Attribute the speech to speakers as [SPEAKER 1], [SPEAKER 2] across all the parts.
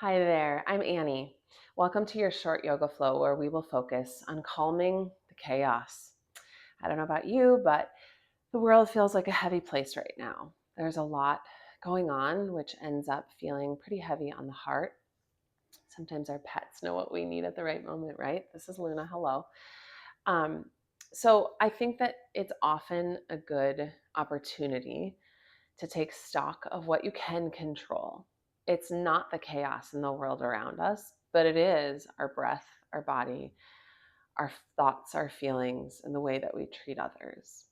[SPEAKER 1] Hi there, I'm Annie. Welcome to your short yoga flow where we will focus on calming the chaos. I don't know about you, but the world feels like a heavy place right now. There's a lot going on, which ends up feeling pretty heavy on the heart. Sometimes our pets know what we need at the right moment, right? This is Luna. Hello. Um, so I think that it's often a good opportunity to take stock of what you can control. It's not the chaos in the world around us, but it is our breath, our body, our thoughts, our feelings, and the way that we treat others.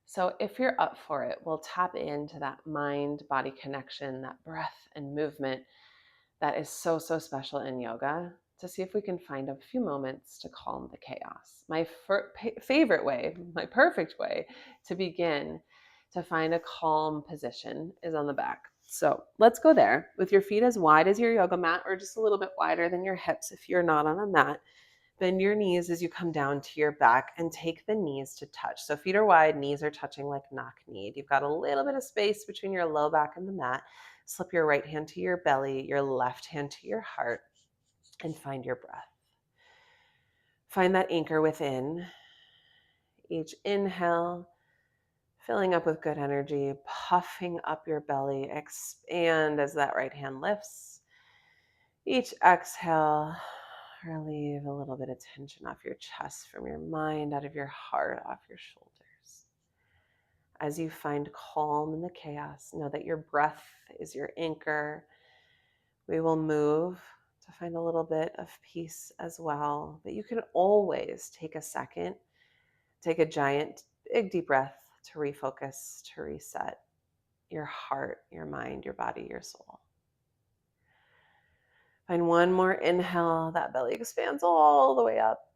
[SPEAKER 1] So, if you're up for it, we'll tap into that mind body connection, that breath and movement that is so, so special in yoga to see if we can find a few moments to calm the chaos. My favorite way, my perfect way to begin to find a calm position is on the back. So let's go there with your feet as wide as your yoga mat or just a little bit wider than your hips if you're not on a mat. Bend your knees as you come down to your back and take the knees to touch. So feet are wide, knees are touching like knock-kneed. You've got a little bit of space between your low back and the mat. Slip your right hand to your belly, your left hand to your heart, and find your breath. Find that anchor within. Each inhale, filling up with good energy, puffing up your belly, expand as that right hand lifts. Each exhale, relieve a little bit of tension off your chest, from your mind, out of your heart, off your shoulders. As you find calm in the chaos, know that your breath is your anchor. We will move to find a little bit of peace as well. But you can always take a second, take a giant, big, deep breath to refocus, to reset your heart, your mind, your body, your soul. Find one more inhale. That belly expands all the way up.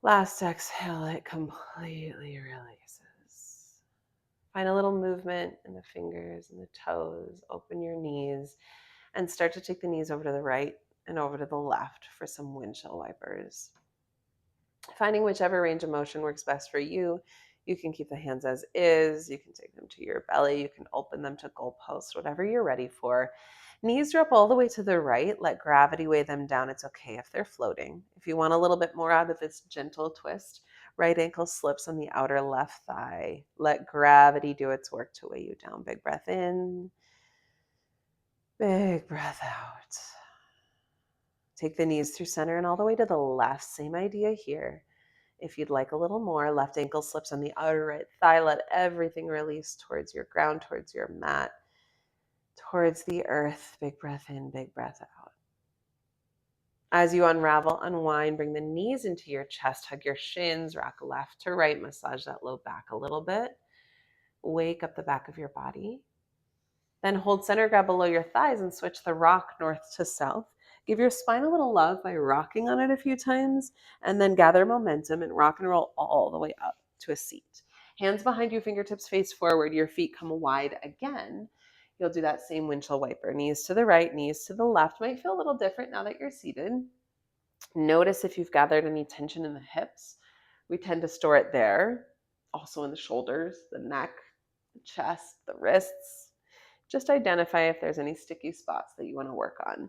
[SPEAKER 1] Last exhale, it completely releases. Find a little movement in the fingers and the toes. Open your knees and start to take the knees over to the right and over to the left for some windshield wipers. Finding whichever range of motion works best for you. You can keep the hands as is. You can take them to your belly. You can open them to goalposts, whatever you're ready for. Knees drop all the way to the right. Let gravity weigh them down. It's okay if they're floating. If you want a little bit more out of this gentle twist, right ankle slips on the outer left thigh. Let gravity do its work to weigh you down. Big breath in. Big breath out. Take the knees through center and all the way to the left. Same idea here. If you'd like a little more, left ankle slips on the outer right thigh. Let everything release towards your ground, towards your mat, towards the earth. Big breath in, big breath out. As you unravel, unwind, bring the knees into your chest, hug your shins, rock left to right, massage that low back a little bit. Wake up the back of your body. Then hold center, grab below your thighs and switch the rock north to south. Give your spine a little love by rocking on it a few times, and then gather momentum and rock and roll all the way up to a seat. Hands behind you, fingertips face forward, your feet come wide again. You'll do that same windshield wiper. Knees to the right, knees to the left. Might feel a little different now that you're seated. Notice if you've gathered any tension in the hips. We tend to store it there. Also in the shoulders, the neck, the chest, the wrists. Just identify if there's any sticky spots that you want to work on.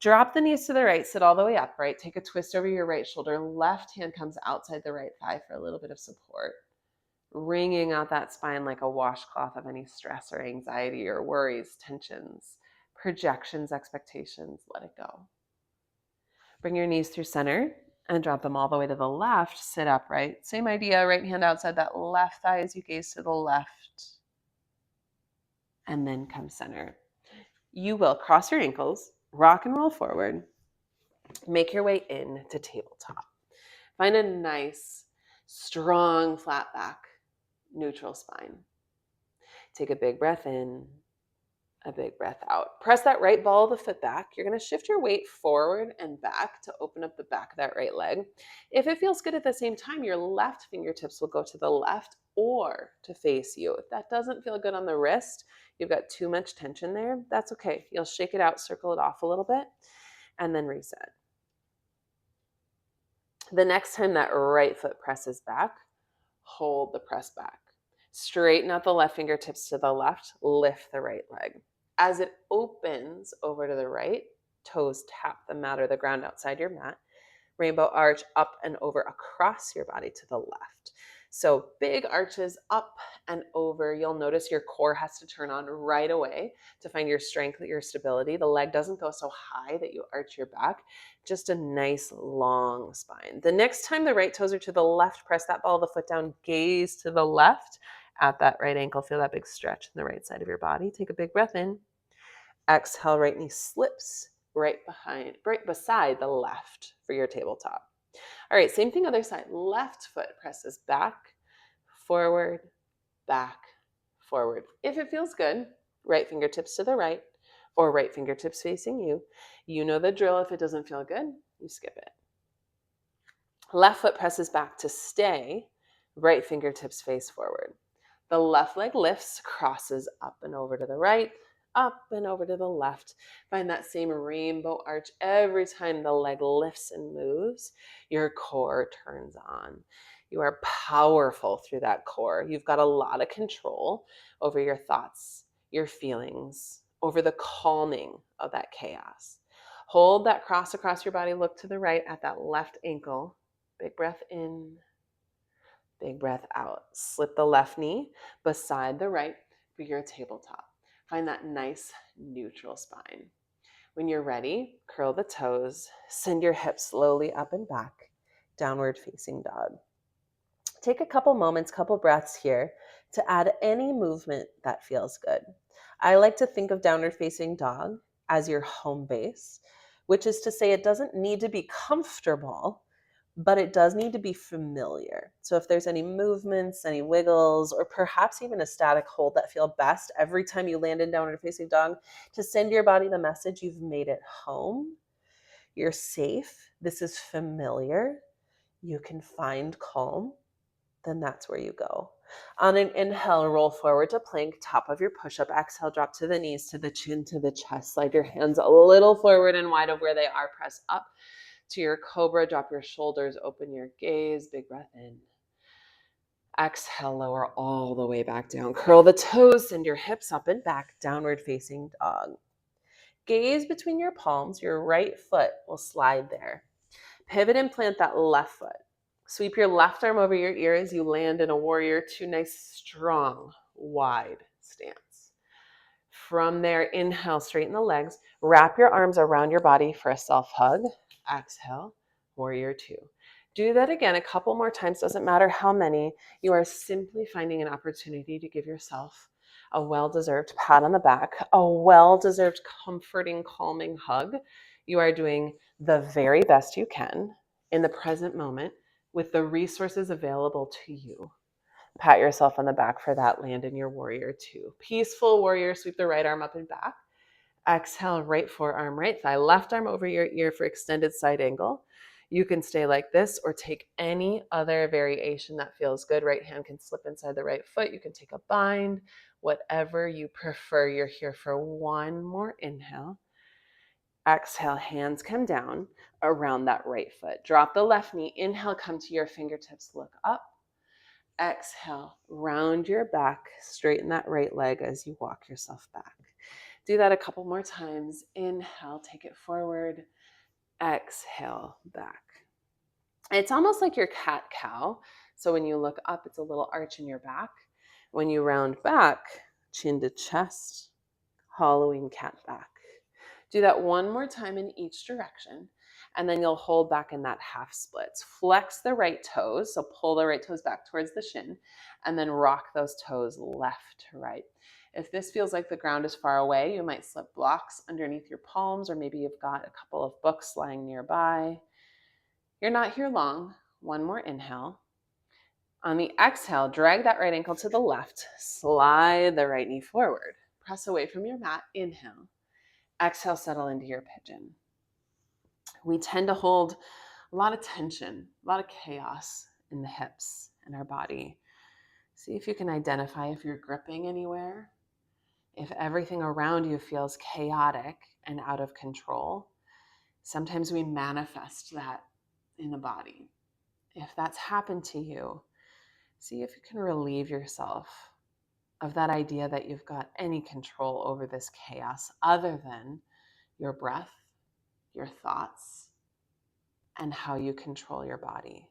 [SPEAKER 1] Drop the knees to the right, sit all the way upright. Take a twist over your right shoulder. Left hand comes outside the right thigh for a little bit of support. Wringing out that spine like a washcloth of any stress or anxiety or worries, tensions, projections, expectations. Let it go. Bring your knees through center and drop them all the way to the left. Sit upright. Same idea, right hand outside that left thigh as you gaze to the left. And then come center. You will cross your ankles, rock and roll forward, make your way in to tabletop. Find a nice, strong, flat back, neutral spine. Take a big breath in, a big breath out. Press that right ball of the foot back. You're going to shift your weight forward and back to open up the back of that right leg. If it feels good at the same time, your left fingertips will go to the left or to face you. If that doesn't feel good on the wrist, you've got too much tension there, that's okay. You'll shake it out, circle it off a little bit, and then reset. The next time that right foot presses back, hold the press back. Straighten out the left fingertips to the left, lift the right leg. As it opens over to the right, Toes tap the mat or the ground outside your mat. Rainbow arch up and over across your body to the left. So big arches up and over. You'll notice your core has to turn on right away to find your strength, your stability. The leg doesn't go so high that you arch your back, just a nice long spine. The next time the right toes are to the left, press that ball of the foot down, gaze to the left at that right ankle. Feel that big stretch in the right side of your body. Take a big breath in. Exhale, right knee slips right beside the left for your tabletop. All right, same thing other side. Left foot presses back, forward, back, forward. If it feels good, right fingertips to the right or right fingertips facing you. You know the drill. If it doesn't feel good, you skip it. Left foot presses back to stay, right fingertips face forward. The left leg lifts, crosses up and over to the right, up and over to the left. Find that same rainbow arch every time the leg lifts and moves. Your core turns on. You are powerful through that core. You've got a lot of control over your thoughts, your feelings, over the calming of that chaos. Hold that cross across your body. Look to the right at that left ankle. Big breath in. Big breath out. Slip the left knee beside the right for your tabletop. Find that nice neutral spine. When you're ready, curl the toes, send your hips slowly up and back, downward facing dog. Take a couple moments, couple breaths here to add any movement that feels good. I like to think of downward facing dog as your home base, which is to say it doesn't need to be comfortable, but it does need to be familiar. So if there's any movements, any wiggles, or perhaps even a static hold that feel best every time you land in downward facing dog, to send your body the message you've made it home, you're safe, this is familiar, you can find calm, then that's where you go. On an inhale, roll forward to plank, top of your push-up. Exhale, drop to the knees, to the chin, to the chest. Slide your hands a little forward and wide of where they are. Press up to your cobra. Drop your shoulders, open your gaze. Big breath in. Exhale, lower all the way back down. Curl the toes, send your hips up and back, downward facing dog. Gaze between your palms. Your right foot will slide there. Pivot and plant that left foot. Sweep your left arm over your ear as you land in a warrior two. Nice, strong, wide stance. From there, inhale, straighten the legs. Wrap your arms around your body for a self-hug. Exhale, warrior two. Do that again a couple more times. Doesn't matter how many. You are simply finding an opportunity to give yourself a well-deserved pat on the back, a well-deserved comforting, calming hug. You are doing the very best you can in the present moment with the resources available to you. Pat yourself on the back for that. Land in your warrior two. Peaceful warrior. Sweep the right arm up and back. Exhale, right forearm, right thigh, left arm over your ear for extended side angle. You can stay like this or take any other variation that feels good. Right hand can slip inside the right foot. You can take a bind, whatever you prefer. You're here for one more inhale. Exhale, hands come down around that right foot. Drop the left knee. Inhale, come to your fingertips, look up. Exhale, round your back, straighten that right leg as you walk yourself back. Do that a couple more times. Inhale, take it forward. Exhale, back. It's almost like your cat-cow. So when you look up, it's a little arch in your back. When you round back, chin to chest, hollowing cat back. Do that one more time in each direction, and then you'll hold back in that half splits. Flex the right toes, so pull the right toes back towards the shin, and then rock those toes left to right. If this feels like the ground is far away, you might slip blocks underneath your palms, or maybe you've got a couple of books lying nearby. You're not here long. One more inhale. On the exhale, drag that right ankle to the left, slide the right knee forward, press away from your mat, inhale. Exhale, settle into your pigeon. We tend to hold a lot of tension, a lot of chaos in the hips and our body. See if you can identify if you're gripping anywhere, if everything around you feels chaotic and out of control. Sometimes we manifest that in the body. If that's happened to you, see if you can relieve yourself of that idea that you've got any control over this chaos other than your breath your thoughts, and how you control your body.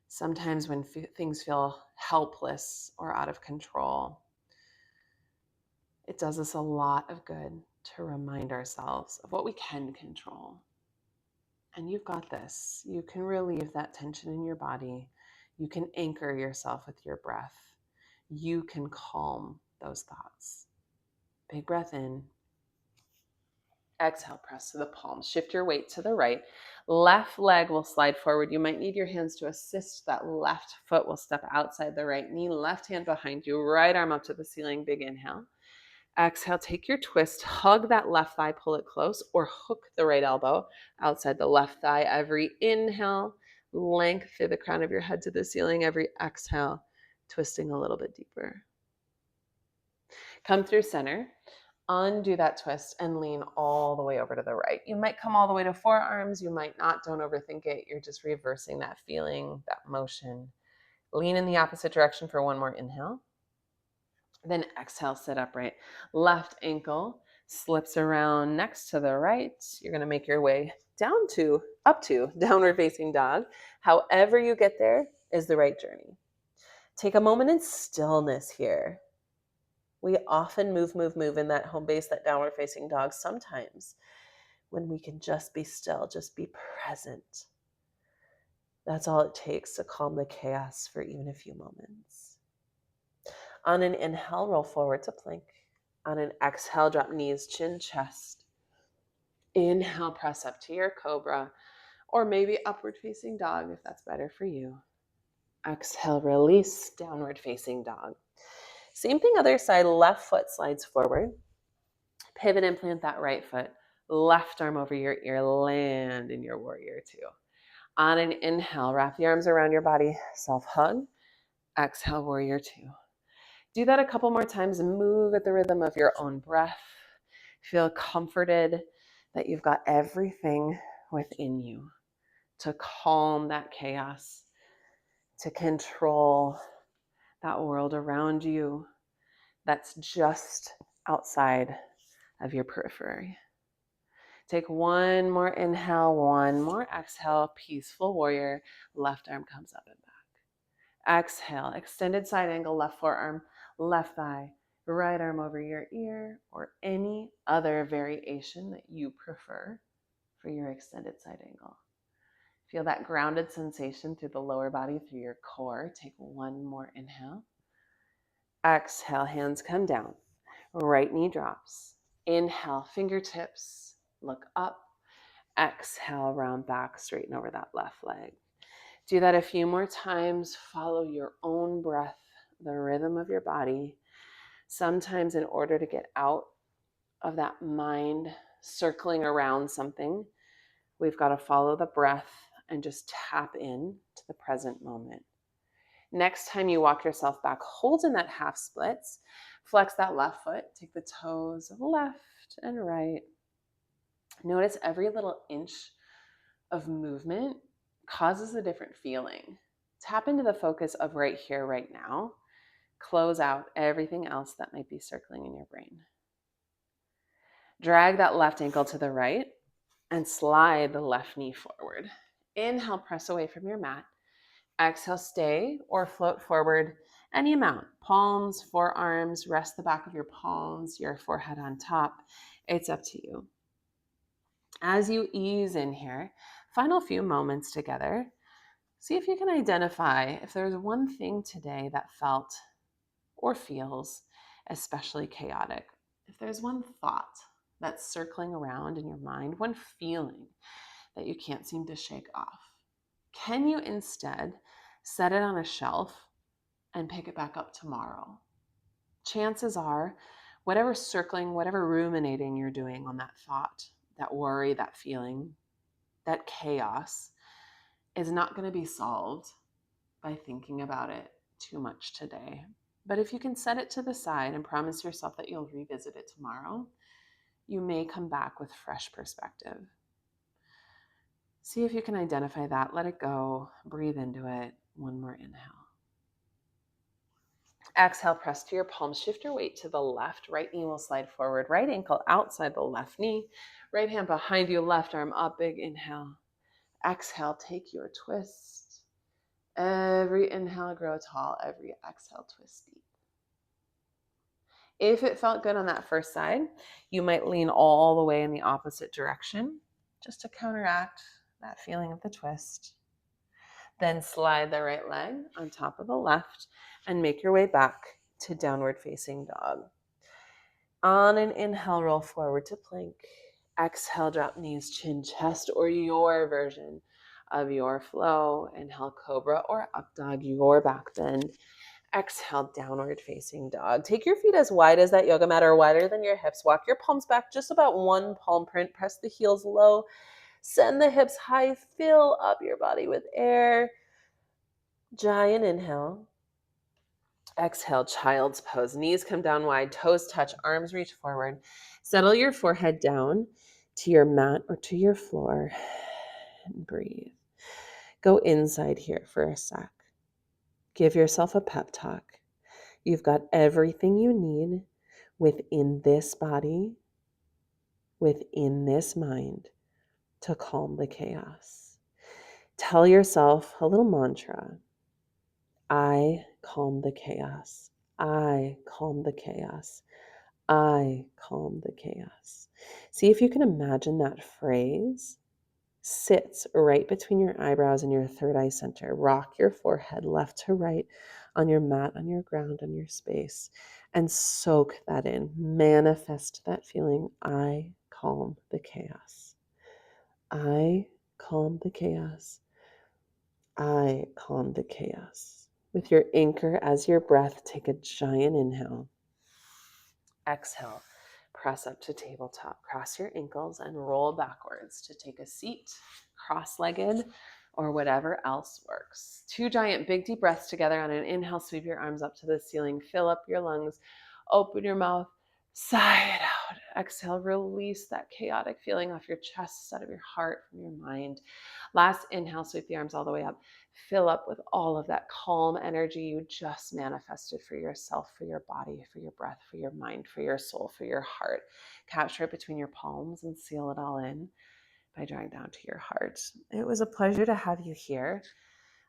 [SPEAKER 1] Sometimes when things feel helpless or out of control, it does us a lot of good to remind ourselves of what we can control. And you've got this. You can relieve that tension in your body. You can anchor yourself with your breath. You can calm those thoughts. Big breath in. Exhale, press to the palms. Shift your weight to the right. Left leg will slide forward. You might need your hands to assist. That left foot will step outside the right knee. Left hand behind you. Right arm up to the ceiling. Big inhale. Exhale, take your twist. Hug that left thigh. Pull it close or hook the right elbow outside the left thigh. Every inhale, length through the crown of your head to the ceiling. Every exhale, twisting a little bit deeper. Come through center. Undo that twist and lean all the way over to the right. You might come all the way to forearms. You might not. Don't overthink it. You're just reversing that feeling, that motion. Lean in the opposite direction for one more inhale. Then exhale, sit upright. Left ankle slips around next to the right. You're going to make your way up to downward facing dog. However you get there is the right journey. Take a moment in stillness here. We often move in that home base, that downward facing dog, sometimes when we can just be still, just be present. That's all it takes to calm the chaos for even a few moments. On an inhale, roll forward to plank. On an exhale, drop knees, chin, chest. Inhale, press up to your cobra, or maybe upward facing dog if that's better for you. Exhale, release, downward facing dog. Same thing, other side, left foot slides forward. Pivot and plant that right foot. Left arm over your ear, land in your warrior two. On an inhale, wrap the arms around your body, self-hug. Exhale, warrior two. Do that a couple more times and move at the rhythm of your own breath. Feel comforted that you've got everything within you to calm that chaos, to control that world around you that's just outside of your periphery. Take one more inhale, one more exhale, peaceful warrior. Left arm comes up and back. Exhale, extended side angle, left forearm, left thigh, right arm over your ear, or any other variation that you prefer for your extended side angle. Feel that grounded sensation through the lower body, through your core. Take one more inhale. Exhale, hands come down. Right knee drops. Inhale, fingertips, look up. Exhale, round back, straighten over that left leg. Do that a few more times. Follow your own breath, the rhythm of your body. Sometimes in order to get out of that mind circling around something, we've got to follow the breath and just tap in to the present moment. Next time you walk yourself back, hold in that half splits. Flex that left foot. Take the toes of left and right. Notice every little inch of movement causes a different feeling. Tap into the focus of right here, right now. Close out everything else that might be circling in your brain. Drag that left ankle to the right and slide the left knee forward. Inhale, press away from your mat. Exhale, stay or float forward any amount. Palms, forearms, rest the back of your palms, your forehead on top. It's up to you. As you ease in here, final few moments together, see if you can identify if there's one thing today that felt or feels especially chaotic. If there's one thought that's circling around in your mind, one feeling that you can't seem to shake off, can you instead set it on a shelf and pick it back up tomorrow? Chances are, whatever circling, whatever ruminating you're doing on that thought, that worry, that feeling, that chaos is not going to be solved by thinking about it too much today. But if you can set it to the side and promise yourself that you'll revisit it tomorrow, you may come back with fresh perspective. See if you can identify that. Let it go. Breathe into it. One more inhale. Exhale, press to your palms. Shift your weight to the left. Right knee will slide forward. Right ankle outside the left knee. Right hand behind you, left arm up. Big inhale. Exhale, take your twist. Every inhale, grow tall. Every exhale, twist deep. If it felt good on that first side, you might lean all the way in the opposite direction just to counteract that feeling of the twist. Then slide the right leg on top of the left and make your way back to downward facing dog. On an inhale, roll forward to plank. Exhale, drop knees, chin, chest, or your version of your flow. Inhale, cobra or up dog, your back bend. Exhale, downward facing dog. Take your feet as wide as that yoga mat or wider than your hips. Walk your palms back just about one palm print. Press the heels low. Send the hips high. Fill up your body with air. Giant inhale. Exhale, child's pose. Knees come down wide, toes touch, arms reach forward. Settle your forehead down to your mat or to your floor and breathe. Go inside here for a sec. Give yourself a pep talk. You've got everything you need within this body, within this mind to calm the chaos. Tell yourself a little mantra. I calm the chaos. I calm the chaos. I calm the chaos. See if you can imagine that phrase sits right between your eyebrows and your third eye center. Rock your forehead left to right on your mat, on your ground, on your space, and soak that in. Manifest that feeling. I calm the chaos. I calm the chaos. I calm the chaos. With your anchor as your breath, take a giant inhale. Exhale, press up to tabletop. Cross your ankles and roll backwards to take a seat, cross-legged, or whatever else works. 2 giant big deep breaths together. On an inhale, sweep your arms up to the ceiling. Fill up your lungs. Open your mouth. Sigh it out. Exhale, release that chaotic feeling off your chest, out of your heart, from your mind. Last inhale, sweep the arms all the way up. Fill up with all of that calm energy you just manifested for yourself, for your body, for your breath, for your mind, for your soul, for your heart. Capture it between your palms and seal it all in by drawing down to your heart. It was a pleasure to have you here.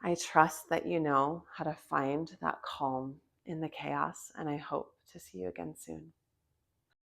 [SPEAKER 1] I trust that you know how to find that calm in the chaos, and I hope to see you again soon.